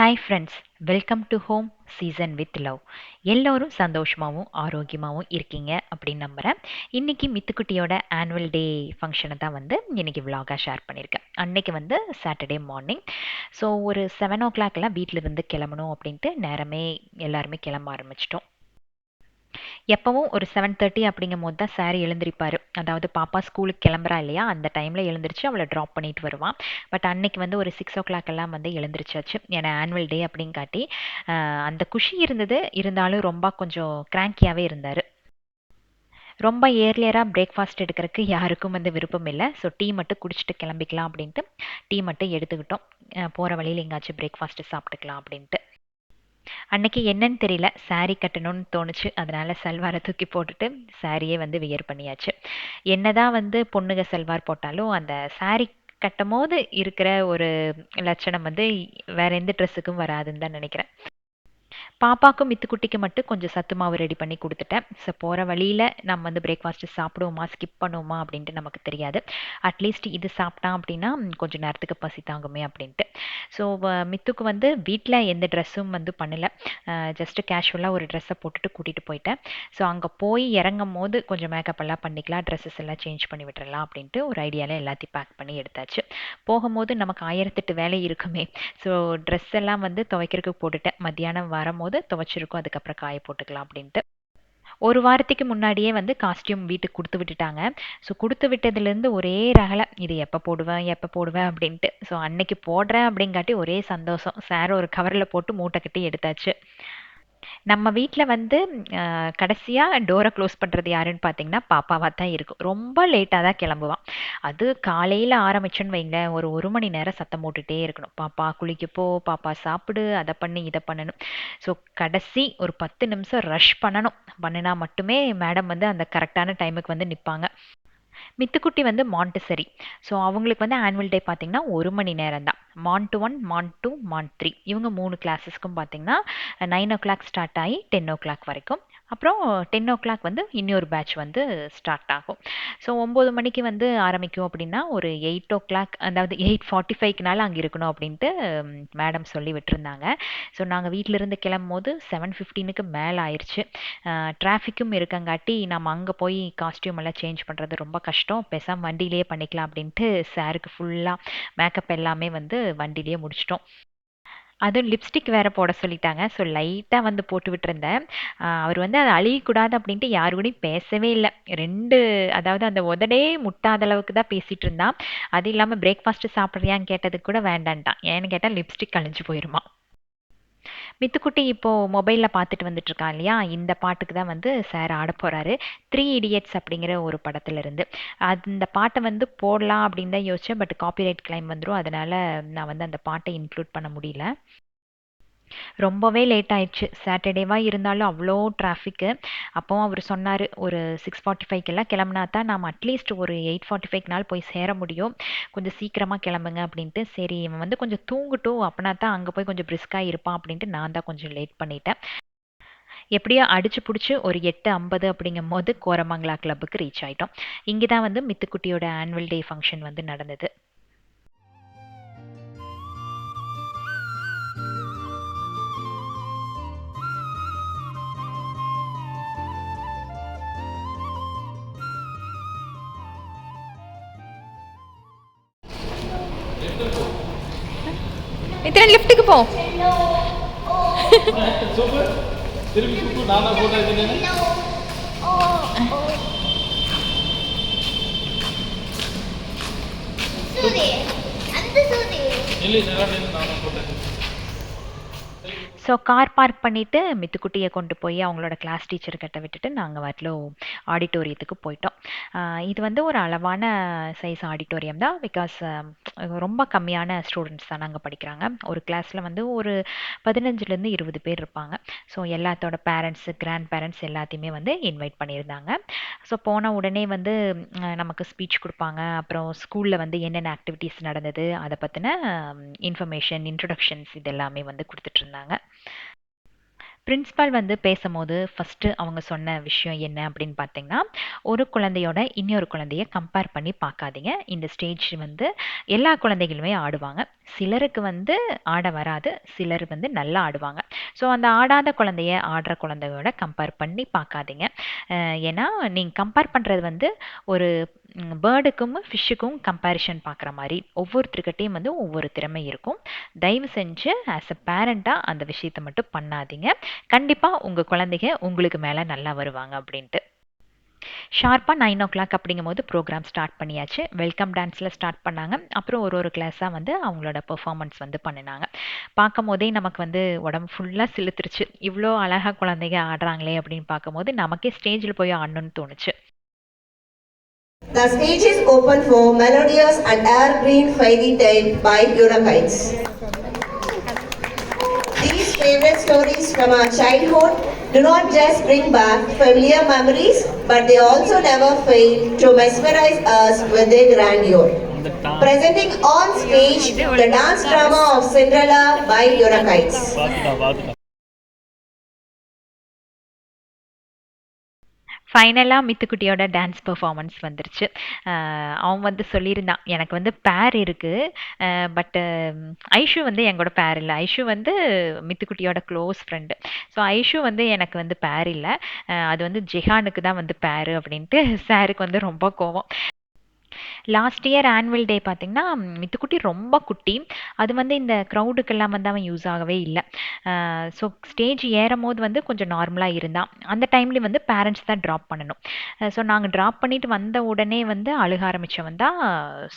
Hi friends, welcome to home season with love. எல்லோரும் சந்தோஷமாகவும் ஆரோக்கியமாகவும் இருக்கீங்க அப்படின்னு நம்புகிறேன். இன்றைக்கி மித்துக்குட்டியோட ஆனுவல் டே ஃபங்க்ஷனை தான் இன்றைக்கி விலாகாக ஷேர் பண்ணியிருக்கேன். அன்னைக்கு சாட்டர்டே மார்னிங். ஸோ ஒரு 7 o'clockலாம் வீட்டிலிருந்து கிளம்பணும் அப்படின்ட்டு நேரமே எல்லாருமே கிளம்ப ஆரம்பிச்சிட்டோம். எப்பவும் ஒரு 7:30 அப்படிங்கும்போது தான் சார் எழுந்திருப்பாரு. அதாவது பாப்பா ஸ்கூலுக்கு கிளம்புறா இல்லையா, அந்த டைமில் எழுந்திரிச்சு அவளை ட்ராப் பண்ணிட்டு வருவான். பட் அன்னைக்கு ஒரு 6 o'clock எல்லாம் எழுந்திரிச்சாச்சு. ஏன்னா ஆனுவல் டே அப்படின்னு காட்டி அந்த குஷி இருந்தது. இருந்தாலும் ரொம்ப கொஞ்சம் கிராங்கியாகவே இருந்தார். ரொம்ப ஏர்லியராக பிரேக்ஃபாஸ்ட் எடுக்கிறதுக்கு யாருக்கும் விருப்பம் இல்லை. ஸோ டீ மட்டும் குடிச்சிட்டு கிளம்பிக்கலாம் அப்படின்ட்டு டீ மட்டும் எடுத்துக்கிட்டோம். போகிற வழியில் எங்காச்சும் பிரேக்ஃபாஸ்ட்டு சாப்பிட்டுக்கலாம் அப்படின்ட்டு. அன்னைக்கு என்னன்னு தெரியல, சாரி கட்டணும்னு தோணுச்சு. அதனால சல்வாரை தூக்கி போட்டுட்டு சாரியே வியர் பண்ணியாச்சு. என்னதான் பொண்ணுங்க சல்வார் போட்டாலும் அந்த சாரி கட்டும் போது இருக்கிற ஒரு லட்சணம் வேற எந்த ட்ரெஸ்ஸுக்கும் வராதுன்னு தான் நினைக்கிறேன். பாப்பாக்கும் மித்துக்குட்டிக்கு மட்டும் கொஞ்சம் சத்து மாவு ரெடி பண்ணி கொடுத்துட்டேன். ஸோ போகிற வழியில் நம்ம பிரேக்ஃபாஸ்ட்டு சாப்பிடுவோமா ஸ்கிப் பண்ணுவோமா அப்படின்ட்டு நமக்கு தெரியாது. அட்லீஸ்ட் இது சாப்பிட்டான் அப்படின்னா கொஞ்சம் நேரத்துக்கு பசி தாங்குமே அப்படின்ட்டு. ஸோ மித்துக்கு வீட்டில் எந்த ட்ரெஸ்ஸும் பண்ணலை. ஜஸ்ட்டு கேஷுவலாக ஒரு ட்ரெஸ்ஸை போட்டுட்டு கூட்டிகிட்டு போயிட்டேன். ஸோ அங்கே போய் இறங்கும் போது கொஞ்சம் மேக்கப் எல்லாம் பண்ணிக்கலாம், ட்ரெஸ்ஸஸ் எல்லாம் சேஞ்ச் பண்ணி விட்டுறலாம் அப்படின்ட்டு ஒரு ஐடியாவில் எல்லாத்தையும் பேக் பண்ணி எடுத்தாச்சு. போகும்போது நமக்கு 1008 வேலை இருக்குமே. ஸோ ட்ரெஸ் எல்லாம் துவைக்கிறதுக்கு போட்டுட்டேன். மத்தியானம் வரும்போது துவைச்சிருக்கோம், அதுக்கப்புறம் காய போட்டுக்கலாம் அப்படின்ட்டு. ஒரு வாரத்துக்கு முன்னாடியே காஸ்டியூம் வீட்டுக்கு கொடுத்து விட்டுட்டாங்க. ஸோ கொடுத்து விட்டதுலேருந்து ஒரே ரகலை, இது எப்போ போடுவேன் எப்போ போடுவேன் அப்படின்ட்டு. ஸோ அன்னைக்கு போடுறேன் அப்படிங்காட்டி ஒரே சந்தோஷம். சார் ஒரு கவரில் போட்டு மூட்டை கட்டி எடுத்தாச்சு. நம்ம வீட்டில் கடைசியாக டோரை க்ளோஸ் பண்ணுறது யாருன்னு பார்த்தீங்கன்னா பாப்பாவாக தான் இருக்கும். ரொம்ப லேட்டாக தான் கிளம்புவான். அது காலையில் ஆரம்பிச்சோன்னு வைங்களேன், ஒரு மணி நேரம் சத்தம் போட்டுகிட்டே இருக்கணும். பாப்பா குளிக்கப்போ, பாப்பா சாப்பிடு, அதை பண்ணி இதை பண்ணணும். ஸோ கடைசி ஒரு 10 நிமிஷம் ரஷ் பண்ணணும். பண்ணினா மட்டுமே மேடம் அந்த கரெக்டான டைமுக்கு நிற்பாங்க. மித்துக்குட்டி மாண்டசரி. ஸோ அவங்களுக்கு ஆனுவல் டே பார்த்தீங்கன்னா 1 மணி நேரம் தான். மான் 1, மான் 2, மான் 3 இவங்க 3 கிளாஸஸ்க்கும் பார்த்தீங்கன்னா 9 o'clock ஸ்டார்ட் ஆகி 10 o'clock வரைக்கும். அப்புறம் 10 o'clock இன்னொரு பேட்ச் ஸ்டார்ட் ஆகும். ஸோ 9 மணிக்கு ஆரம்பிக்கும் அப்படின்னா ஒரு 8 o'clock, அதாவது 8:45க்குனால அங்கே இருக்கணும் அப்படின்ட்டு மேடம் சொல்லி விட்டுருந்தாங்க. ஸோ நாங்கள் வீட்டிலிருந்து கிளம்பும் போது 7:15க்கு மேலே ஆயிடுச்சு. டிராஃபிக்கும் இருக்கங்காட்டி நம்ம அங்கே போய் காஸ்டியூம் எல்லாம் சேஞ்ச் பண்ணுறது ரொம்ப கஷ்டம். பேசாமல் வண்டியிலேயே பண்ணிக்கலாம் அப்படின்ட்டு சாருக்கு ஃபுல்லாக மேக்கப் எல்லாமே வண்டியிலேயே முடிச்சிட்டோம். அதுவும் லிப்ஸ்டிக் வேற போட சொல்லிட்டாங்க. ஸோ லைட்டாக போட்டு விட்டுருந்தேன். அவர் அதை அழியக்கூடாது அப்படின்ட்டு யாரு கூடயும் பேசவே இல்லை. 2, அதாவது அந்த உதடே முட்டாத அளவுக்கு தான் பேசிட்டு இருந்தான். அது இல்லாமல் பிரேக்ஃபாஸ்ட்டு சாப்பிட்றியான்னு கேட்டதுக்கு கூட வேண்டான்ட்டான். ஏன்னு கேட்டால் லிப்ஸ்டிக் கழிஞ்சு போயிருமா. மித்துக்குட்டி இப்போ மொபைலில் பார்த்துட்டு வந்துட்டு இருக்கான் இல்லையா, இந்த பாட்டுக்கு தான் சார் ஆட போகிறாரு. 3 Idiots அப்படிங்கிற ஒரு படத்துல இருந்து. அந்த பாட்டை போடலாம் அப்படின்னு தான் யோசிச்சேன். பட் காப்பிரைட் கிளைம் வந்துடும், அதனால நான் அந்த பாட்டை இன்க்ளூட் பண்ண முடியல. ரொம்பவே லேட் ஆயிடுச்சு. சாட்டர்டேவா இருந்தாலும் அவ்வளோ டிராஃபிக்கு. அப்போவும் அவர் சொன்னார், ஒரு 6:45க்கெல்லாம் கிளம்புனா தான் நாம் அட்லீஸ்ட் ஒரு 8:45க்குனால போய் சேர முடியும், கொஞ்சம் சீக்கிரமாக கிளம்புங்க அப்படின்ட்டு. சரி இவன் கொஞ்சம் தூங்கட்டும், அப்படின்னா தான் அங்கே போய் கொஞ்சம் பிரிஸ்காக இருப்பான் அப்படின்ட்டு நான் தான் கொஞ்சம் லேட் பண்ணிட்டேன். எப்படியோ அடிச்சு பிடிச்சி ஒரு 8:50 அப்படிங்கும் போது கோரமங்கலா கிளப்புக்கு ரீச் ஆயிட்டோம். இங்கே தான் மித்துக்குட்டியோட ஆனுவல் டே ஃபங்க்ஷன் நடந்தது. இத்தனை லிஃப்ட்டுக்கு போ. ஸோ கார் பார்க் பண்ணிவிட்டு மித்துக்குட்டியை கொண்டு போய் அவங்களோட கிளாஸ் டீச்சர்கிட்ட விட்டுட்டு நாங்கள் வரலும் ஆடிட்டோரியத்துக்கு போயிட்டோம். இது ஒரு அளவான சைஸ் ஆடிட்டோரியம் தான். பிகாஸ் ரொம்ப கம்மியான ஸ்டூடெண்ட்ஸ் தான் நாங்கள் படிக்கிறாங்க. ஒரு கிளாஸில் ஒரு 15லேருந்து 20 பேர் இருப்பாங்க. ஸோ எல்லாத்தோட பேரண்ட்ஸு, கிராண்ட் பேரண்ட்ஸ் எல்லாத்தையுமே இன்வைட் பண்ணியிருந்தாங்க. ஸோ போன உடனே நமக்கு ஸ்பீச் கொடுப்பாங்க. அப்புறம் ஸ்கூலில் என்னென்ன ஆக்டிவிட்டீஸ் நடந்தது அதை பற்றின இன்ஃபர்மேஷன், இன்ட்ரொடக்ஷன்ஸ் இது எல்லாமே கொடுத்துட்ருந்தாங்க. பிரின்சிபால் வந்து பேசும்போது ஃபஸ்ட்டு அவங்க சொன்ன விஷயம் என்ன அப்படின்னு பார்த்தீங்கன்னா, ஒரு குழந்தையோட இன்னொரு குழந்தைய கம்பேர் பண்ணி பார்க்காதீங்க. இந்த ஸ்டேஜ் வந்து எல்லா குழந்தைகளுமே ஆடுவாங்க. சிலருக்கு வந்து ஆட வராது, சிலர் வந்து நல்லா ஆடுவாங்க. ஸோ அந்த ஆடாத குழந்தைய ஆடுற குழந்தையோட கம்பேர் பண்ணி பார்க்காதீங்க. ஏன்னா நீங்க கம்பேர் பண்ணுறது வந்து ஒரு பேர்டுக்கும் ஃபிஷ்ஷுக்கும் கம்பேரிஷன் பார்க்குற மாதிரி ஒவ்வொருத்தருக்கிட்டையும் வந்து ஒவ்வொரு திறமை இருக்கும். தயவு செஞ்சு ஆஸ் அ பேரண்ட்டாக அந்த விஷயத்தை மட்டும் பண்ணாதீங்க. கண்டிப்பாக உங்கள் குழந்தைங்க உங்களுக்கு மேலே நல்லா வருவாங்க அப்படின்ட்டு. ஷார்ப்பாக 9 o'clock அப்படிங்கும்போது ப்ரோக்ராம் ஸ்டார்ட் பண்ணியாச்சு. வெல்கம் டான்ஸில் ஸ்டார்ட் பண்ணாங்க. அப்புறம் ஒரு ஒரு கிளாஸாக வந்து அவங்களோட பெர்ஃபார்மன்ஸ் வந்து பண்ணினாங்க. பார்க்கும் போதே நமக்கு வந்து உடம்பு ஃபுல்லாக சிலுத்துருச்சு. இவ்வளோ அழகாக குழந்தைங்க ஆடுறாங்களே அப்படின்னு பார்க்கும்போது நமக்கே ஸ்டேஜில் போய் ஆடணும்னு தோணுச்சு. The stage is open for melodious and evergreen fairy tale by Eurokites. These favorite stories from our childhood do not just bring back familiar memories, but they also never fail to mesmerize us with their grandeur. Presenting on stage the dance drama of Cinderella by Eurokites. ஃபைனலாக மித்துக்குட்டியோட dance performance வந்துருச்சு. அவன் வந்து சொல்லியிருந்தான், எனக்கு வந்து பேர் இருக்குது, பட்டு ஐஷு வந்து எங்களோட பேர் இல்லை. ஐஷு வந்து மித்துக்குட்டியோட க்ளோஸ் ஃப்ரெண்டு. ஸோ ஐஷு வந்து எனக்கு வந்து பேர் இல்லை, அது வந்து ஜெஹானுக்கு தான் வந்து பேர் அப்படின்ட்டு சாருக்கு வந்து ரொம்ப கோவம். லாஸ்ட் இயர் ஆனுவல் டே பார்த்தீங்கன்னா மித்துக்குட்டி ரொம்ப குட்டி. அது வந்து இந்த க்ரௌடுக்கெல்லாம் வந்து அவன் யூஸ் ஆகவே இல்லை. ஸோ ஸ்டேஜ் ஏறும் போது வந்து கொஞ்சம் நார்மலாக இருந்தான். அந்த டைம்லேயும் வந்து பேரண்ட்ஸ் தான் ட்ராப் பண்ணணும். ஸோ நாங்கள் ட்ராப் பண்ணிட்டு வந்த உடனே வந்து அழுக ஆரம்பித்தவன் தான்.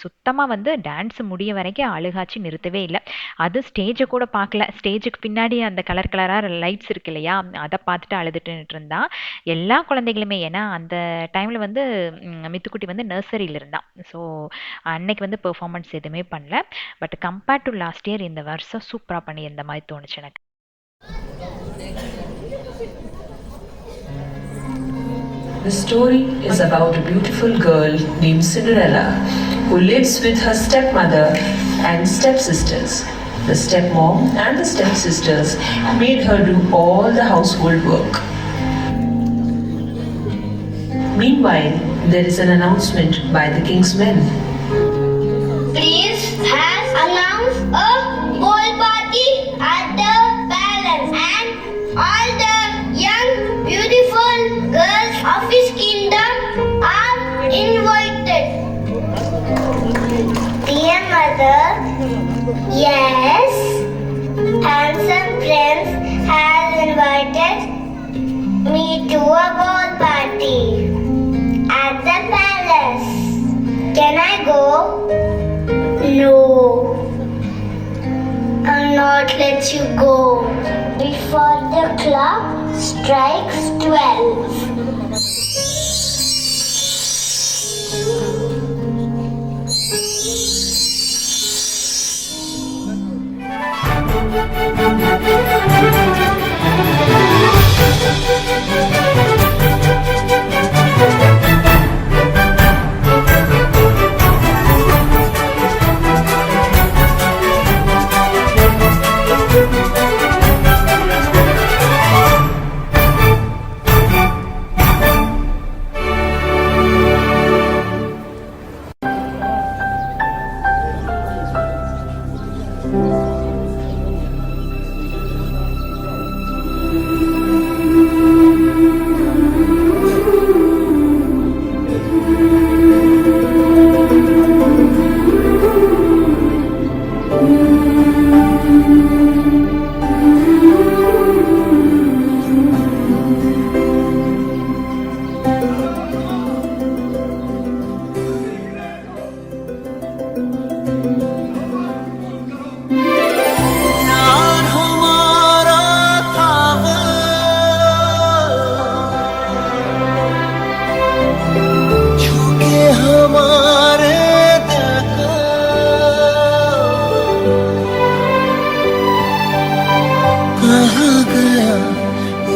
சுத்தமாக வந்து டான்ஸ் முடிய வரைக்கும் அழுகாச்சு நிறுத்தவே இல்லை. அது ஸ்டேஜை கூட பார்க்கல. ஸ்டேஜுக்கு பின்னாடி அந்த கலர் கலராக லைட்ஸ் இருக்கு இல்லையா, அதை பார்த்துட்டு அழுதுட்டு இருந்தான். எல்லா குழந்தைகளுமே, ஏன்னா அந்த டைமில் வந்து மித்துக்குட்டி வந்து நர்சரியில் இருந்தான். ஸோ அன்னைக்கு வந்து பெர்ஃபார்மன்ஸ் எதுவுமே பண்ணல. But compared to last year இந்த வருஷம் சூப்பராக பண்ணியிருந்த மாதிரி தோணுச்சு எனக்கு. The story is about a beautiful girl named Cinderella who lives with her stepmother and stepsisters. The stepmom and the stepsisters made her do all the household work. Meanwhile, there is an announcement by the king's men. Prince has announced a ball party at the palace, and all the young, beautiful girls of his kingdom are invited. Dear mother, yes, handsome prince has invited me to a ball party at the palace. Can I go? No, I'll not let you go before the clock strikes 12.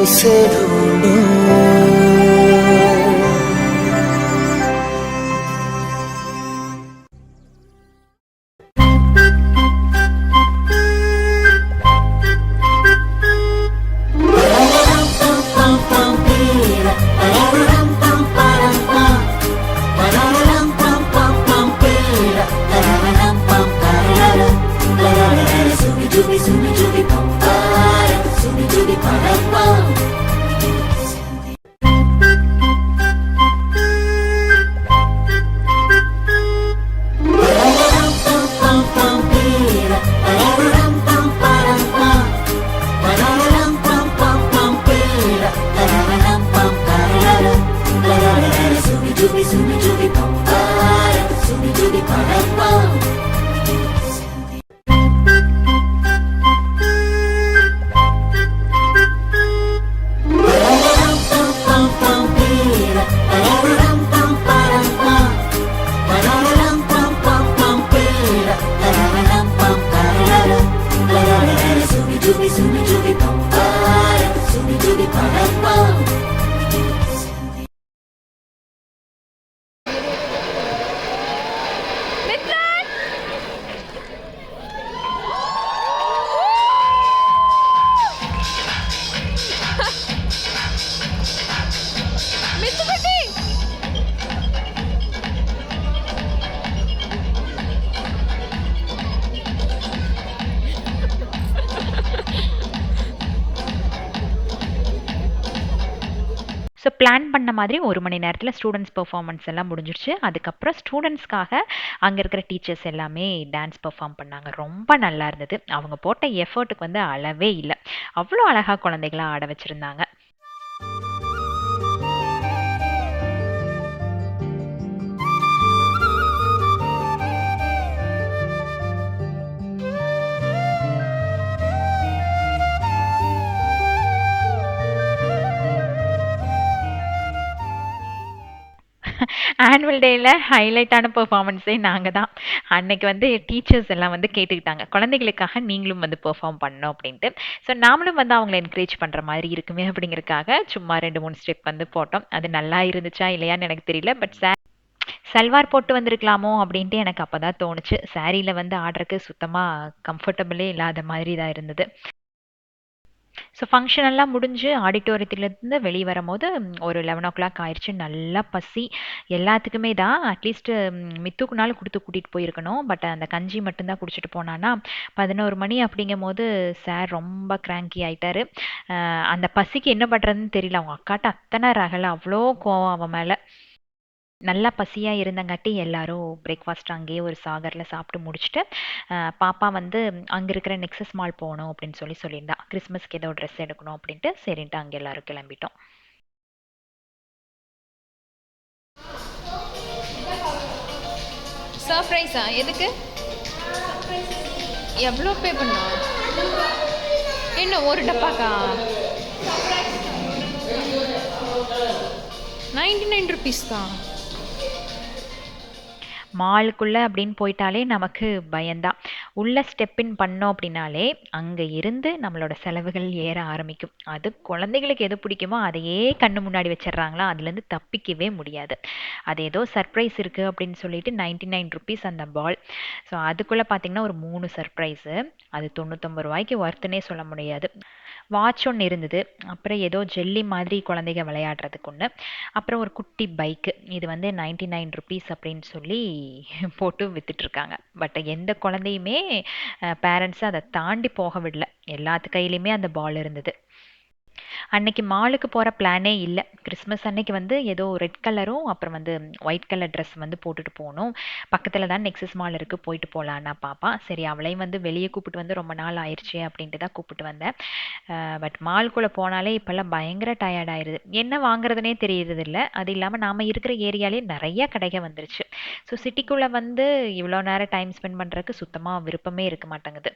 से ढूंढूं so plan பண்ண மாதிரி 1 மணி நேரத்தில் students performance எல்லாம் முடிஞ்சிடுச்சு. அதுக்கப்புறம் ஸ்டூடெண்ட்ஸ்க்காக அங்கே இருக்கிற teachers எல்லாமே டான்ஸ் பெர்ஃபார்ம் பண்ணாங்க. ரொம்ப நல்லா இருந்தது. அவங்க போட்ட எஃபர்ட்டுக்கு வந்து அளவே இல்லை. அவ்வளோ அழகாக குழந்தைகளை ஆட வச்சுருந்தாங்க. ஆனுவல் டேயில் ஹைலைட்டான பெர்ஃபார்மன்ஸே நாங்கள் தான். அன்னைக்கு வந்து டீச்சர்ஸ் எல்லாம் வந்து கேட்டுக்கிட்டாங்க, குழந்தைகளுக்காக நீங்களும் வந்து பெர்ஃபார்ம் பண்ணணும் அப்படின்ட்டு. ஸோ நாமளும் வந்து அவங்கள என்கரேஜ் பண்ணுற மாதிரி இருக்குமே அப்படிங்கிறதுக்காக சும்மா 2-3 ஸ்டெப் வந்து போட்டோம். அது நல்லா இருந்துச்சா இல்லையான்னு எனக்கு தெரியல. பட் சல்வார் போட்டு வந்திருக்கலாமோ அப்படின்ட்டு எனக்கு அப்போ தான் தோணுச்சு. சாரியில் வந்து ஆடுறதுக்கு சுத்தமாக கம்ஃபர்டபுளே இல்லாத மாதிரி தான் இருந்தது. ஸோ ஃபங்க்ஷன் எல்லாம் முடிஞ்சு ஆடிட்டோரியத்துலேருந்து வெளியே வரும்போது ஒரு 11 ஆயிடுச்சு. நல்லா பசி எல்லாத்துக்குமே தான். அட்லீஸ்ட் மித்துக்குனாலும் கொடுத்து கூட்டிகிட்டு போயிருக்கணும். பட் அந்த கஞ்சி மட்டும்தான் குடிச்சிட்டு போனான்னா 11 மணி அப்படிங்கும் போது சார் ரொம்ப கிராங்கி ஆயிட்டாரு. அந்த பசிக்கு என்ன பண்ணுறதுன்னு தெரியல. அவங்க அக்காட்ட அத்தனை ரகலை, அவ்வளோ கோவம் அவன் மேலே. நல்லா பசியாக இருந்தங்காட்டி எல்லாரும் பிரேக்ஃபாஸ்ட் அங்கேயே ஒரு சாகரில் சாப்பிட்டு முடிச்சுட்டு பாப்பா வந்து அங்கே இருக்கிற நெக்ஸஸ் மால் போகணும் அப்படின்னு சொல்லியிருந்தா. கிறிஸ்மஸ்க்கு ஏதோ ட்ரெஸ் எடுக்கணும் அப்படின்ட்டு சரின்ட்டு அங்கே எல்லாரும் கிளம்பிட்டோம். சர்ப்ரைஸா? எதுக்கு? எவ்வளோ பே பண்ணோம்? இன்னும் ஒரு டப்பாக்கா? 99 rupees தான். மாலுக்குள்ளே அப்படின்னு போயிட்டாலே நமக்கு பயம்தான். உள்ள ஸ்டெப்பின் பண்ணோம் அப்படின்னாலே அங்கே இருந்து நம்மளோட செலவுகள் ஏற ஆரம்பிக்கும். அது குழந்தைகளுக்கு எது பிடிக்குமோ அதையே கண்ணு முன்னாடி வச்சிடுறாங்களா, அதுலேருந்து தப்பிக்கவே முடியாது. அது ஏதோ சர்ப்ரைஸ் இருக்குது அப்படின்னு சொல்லிட்டு 99 ருபீஸ் அந்த பால். ஸோ அதுக்குள்ளே பார்த்தீங்கன்னா ஒரு 3 சர்ப்ரைஸு. அது 99 ரூபாய்க்கு ஒர்த்துனே சொல்ல முடியாது. வாட்ச் ஒன்று இருந்தது. அப்புறம் ஏதோ ஜெல்லி மாதிரி குழந்தைங்க விளையாடுறதுக்கு ஒன்று. அப்புறம் ஒரு குட்டி பைக்கு. இது வந்து 99 ருபீஸ் அப்படின்னு சொல்லி போட்டு வித்துட்ருக்காங்க. பட் எந்த குழந்தையுமே பேரண்ட்ஸை அதை தாண்டி போக விடல. எல்லாத்து கையிலையுமே அந்த பால் இருந்தது. அன்னைக்கு மாலுக்கு போகிற பிளானே இல்லை. கிறிஸ்மஸ் அன்னைக்கு வந்து ஏதோ ரெட் கலரும் அப்புறம் வந்து ஒயிட் கலர் ட்ரெஸ் வந்து போட்டுட்டு போகணும். பக்கத்தில் தான் நெக்ஸஸ் மால் இருக்குது, போயிட்டு போகலான்னா பாப்பா. சரி, அவளையும் வந்து வெளியே கூப்பிட்டு வந்து ரொம்ப நாள் ஆயிடுச்சு அப்படின்ட்டு தான் கூப்பிட்டு வந்தேன். பட் மால்குள்ளே போனாலே இப்போல்லாம் பயங்கர டயர்ட் ஆயிடுது. என்ன வாங்குறதுனே தெரியறது இல்லை. அது இல்லாமல் நாம் இருக்கிற ஏரியாலே நிறைய கடைகள் வந்துருச்சு. ஸோ சிட்டிக்குள்ளே வந்து இவ்வளோ நேரம் டைம் ஸ்பெண்ட் பண்ணுறதுக்கு சுத்தமாக விருப்பமே இருக்க மாட்டேங்குது.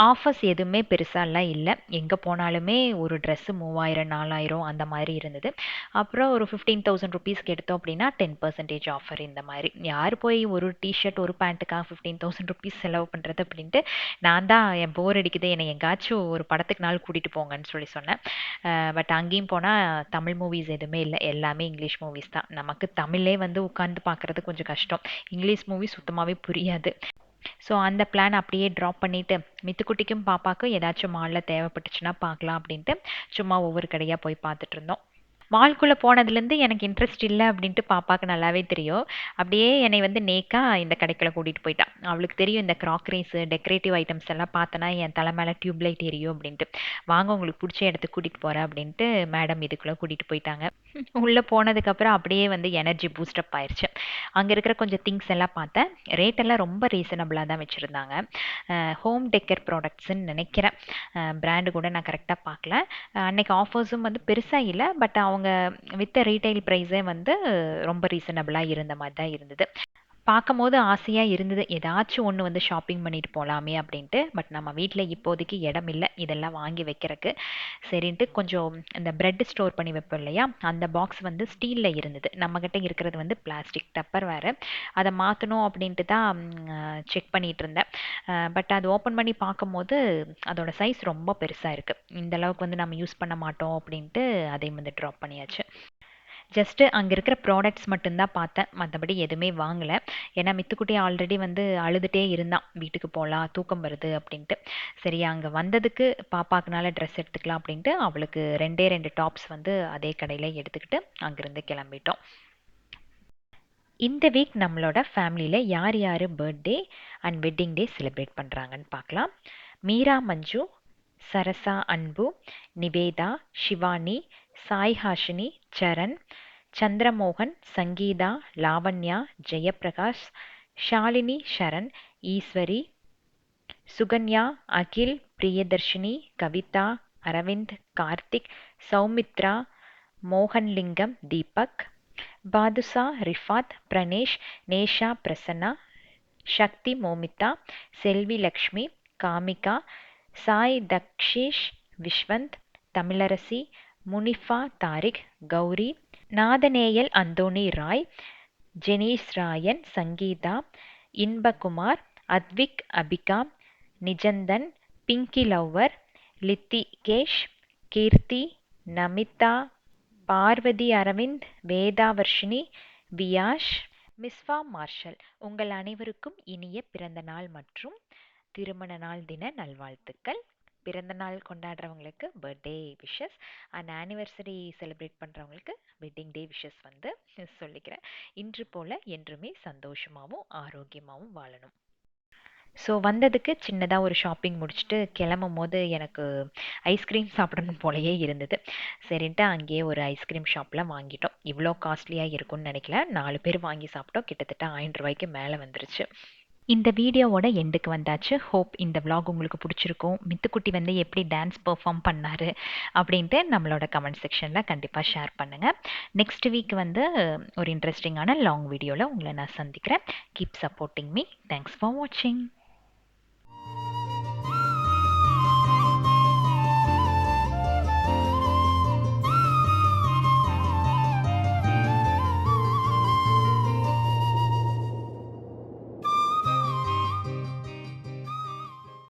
ஆஃபர்ஸ் எதுவுமே பெருசாலாம் இல்லை. எங்கே போனாலுமே ஒரு ட்ரெஸ்ஸு 3000 4000 அந்த மாதிரி இருந்தது. அப்புறம் ஒரு 15,000 ருபீஸ்க்கு எடுத்தோம் அப்படின்னா 10% ஆஃபர் இந்த மாதிரி. யார் போய் ஒரு டிஷர்ட் ஒரு பேண்ட்டுக்காக 15,000 ருபீஸ் செலவு பண்ணுறது அப்படின்ட்டு நான் தான் என் போர் அடிக்குது, என்னை எங்காச்சும் ஒரு படத்துக்கு நாள் கூட்டிகிட்டு போங்கன்னு சொன்னேன். பட் அங்கேயும் போனால் தமிழ் மூவிஸ் எதுவுமே இல்லை, எல்லாமே இங்கிலீஷ் மூவிஸ் தான். நமக்கு தமிழ்லே வந்து உட்காந்து பார்க்குறது கொஞ்சம் கஷ்டம். இங்கிலீஷ் மூவி சுத்தமாகவே புரியாது. ஸோ அந்த பிளான் அப்படியே ட்ராப் பண்ணிவிட்டு மித்துக்குட்டிக்கும் பாப்பாவுக்கும் ஏதாச்சும் மாலில் தேவைப்பட்டுச்சுன்னா பார்க்கலாம் அப்படின்ட்டு சும்மா ஒவ்வொரு கடையாக போய் பார்த்துட்டு இருந்தோம். மால்குள்ளே போனதுலேருந்து எனக்கு இன்ட்ரெஸ்ட் இல்லை அப்படின்ட்டு பாப்பாவுக்கு நல்லாவே தெரியும். அப்படியே என்னை வந்து நேக்கா இந்த கடைக்குள்ள கூட்டிகிட்டு போயிட்டா. அவளுக்கு தெரியும் இந்த க்ராக்கரிஸு டெக்கரேட்டிவ் ஐட்டம்ஸ் எல்லாம் பார்த்தனா என் தலை மேலே டியூப் லைட் எரியும் அப்படின்ட்டு. வாங்க உங்களுக்கு பிடிச்ச இடத்துக்கு கூட்டிகிட்டு போகிறேன் அப்படின்ட்டு மேடம் இதுக்குள்ளே கூட்டிகிட்டு போயிட்டாங்க. உள்ளே போனதுக்கப்புறம் அப்படியே வந்து எனர்ஜி பூஸ்டப் ஆயிடுச்சு. அங்கே இருக்கிற கொஞ்சம் திங்ஸ் எல்லாம் பார்த்தேன். ரேட்டெல்லாம் ரொம்ப ரீசனபிளாக தான் வச்சுருந்தாங்க. ஹோம் டெக்கர் ப்ராடக்ட்ஸ்ன்னு நினைக்கிறேன். பிராண்டு கூட நான் கரெக்டாக பார்க்கல. அன்னைக்கு ஆஃபர்ஸும் வந்து பெருசாக இல்லை, பட் அவங்க வித்த ரீட்டைல் ப்ரைஸே வந்து ரொம்ப ரீசனபிளாக இருந்த மாதிரி தான் இருந்தது. பார்க்கும்போது ஆசையாக இருந்தது ஏதாச்சும் ஒன்று வந்து ஷாப்பிங் பண்ணிட்டு போகலாமே அப்படின்ட்டு. பட் நம்ம வீட்டில் இப்போதைக்கு இடம் இல்லை இதெல்லாம் வாங்கி வைக்கிறதுக்கு. சரின்ட்டு கொஞ்சம் இந்த பிரெட் ஸ்டோர் பண்ணி வைப்போம் இல்லையா, அந்த பாக்ஸ் வந்து ஸ்டீலில் இருந்தது. நம்மக்கிட்ட இருக்கிறது வந்து பிளாஸ்டிக் டப்பர் வேறு. அதை மாற்றணும் அப்படின்ட்டு தான் செக் பண்ணிகிட்டு இருந்தேன். பட் அது ஓப்பன் பண்ணி பார்க்கும்போது அதோட சைஸ் ரொம்ப பெருசாக இருக்குது. இந்த அளவுக்கு வந்து நம்ம யூஸ் பண்ண மாட்டோம் அப்படின்ட்டு அதையும் வந்து ட்ராப் பண்ணியாச்சு. ஜஸ்ட்டு அங்கே இருக்கிற ப்ராடக்ட்ஸ் மட்டும்தான் பார்த்தேன், மற்றபடி எதுவுமே வாங்கலை. ஏன்னா மித்துக்குட்டி ஆல்ரெடி வந்து அழுதுகிட்டே இருந்தான், வீட்டுக்கு போகலாம் தூக்கம் வருது அப்படின்ட்டு. சரி அங்கே வந்ததுக்கு பாப்பாக்குனால ட்ரெஸ் எடுத்துக்கலாம் அப்படின்ட்டு அவளுக்கு 2 டாப்ஸ் வந்து அதே கடையில் எடுத்துக்கிட்டு அங்கேருந்து கிளம்பிட்டோம். இந்த வீக் நம்மளோட ஃபேமிலியில் யார் யார் birthday and wedding day celebrate பண்ணுறாங்கன்னு பார்க்கலாம். மீரா மஞ்சு, சரசா அன்பு, நிவேதா, ஷிவானி, சாய் ஹாஷினி, சரண், சந்திரமோகன், சங்கீதா, லாவண்யா, ஜெயப்பிரகாஷ், ஷாலினி, ஷரண், ஈஸ்வரி, சுகன்யா, அகில், பிரியதர்ஷினி, கவிதா, அரவிந்த், கார்த்திக், சௌமித்ரா, மோகன்லிங்கம், தீபக், பாதுஷா, ரிஃபாத், பிரணேஷ், நேஷா, பிரசன்னா, சக்தி, மோமிதா, செல்வி லக்ஷ்மி, காமிகா, சாய் தக்ஷிஷ், விஸ்வந்த், தமிழரசி, முனிஃபா, தாரிக், கௌரி, நாதநேயல், அந்தோணி ராய், ஜெனீஸ் ராயன், சங்கீதா, இன்பகுமார், அத்விக், அபிகா, நிஜந்தன், பிங்கி லவ்வர், லித்திகேஷ், கீர்த்தி, நமிதா, பார்வதி அரவிந்த், வேதாவர்ஷினி, வியாஷ், மிஸ்வா மார்ஷல். உங்கள் அனைவருக்கும் இனிய பிறந்த நாள் மற்றும் திருமண நாள் தின நல்வாழ்த்துக்கள். பிறந்த நாள் கொண்டாடுறவங்களுக்கு birthday wishes and anniversary celebrate பண்ணுறவங்களுக்கு வெட்டிங் டே விஷஸ் வந்து சொல்லிக்கிறேன். இன்று போல் என்றுமே சந்தோஷமாகவும் ஆரோக்கியமாகவும் வாழணும். ஸோ வந்ததுக்கு சின்னதாக ஒரு ஷாப்பிங் முடிச்சுட்டு கிளம்பும் போது எனக்கு ஐஸ்கிரீம் சாப்பிடணும் போலயே இருந்தது. சரின்ட்டு அங்கேயே ஒரு ஐஸ்கிரீம் ஷாப்பில் வாங்கிட்டோம். இவ்வளோ காஸ்ட்லியாக இருக்கும்னு நினைக்கல. 4 பேர் வாங்கி சாப்பிட்டோம். கிட்டத்தட்ட 1000 ரூபாய்க்கு மேலே வந்துருச்சு. இந்த வீடியோவோட எண்டுக்கு வந்தாச்சு. ஹோப் இந்த vlog உங்களுக்கு பிடிச்சிருக்கும். மித்துக்குட்டி வந்து எப்படி டான்ஸ் பெர்ஃபார்ம் பண்ணாரு அப்படின்ட்டு நம்மளோட கமெண்ட் செக்ஷனில் கண்டிப்பாக ஷேர் பண்ணுங்கள். நெக்ஸ்ட் வீக் வந்து ஒரு இன்ட்ரெஸ்டிங்கான லாங் வீடியோவில் உங்களை நான் சந்திக்கிறேன். Keep supporting me. Thanks for வாட்சிங்.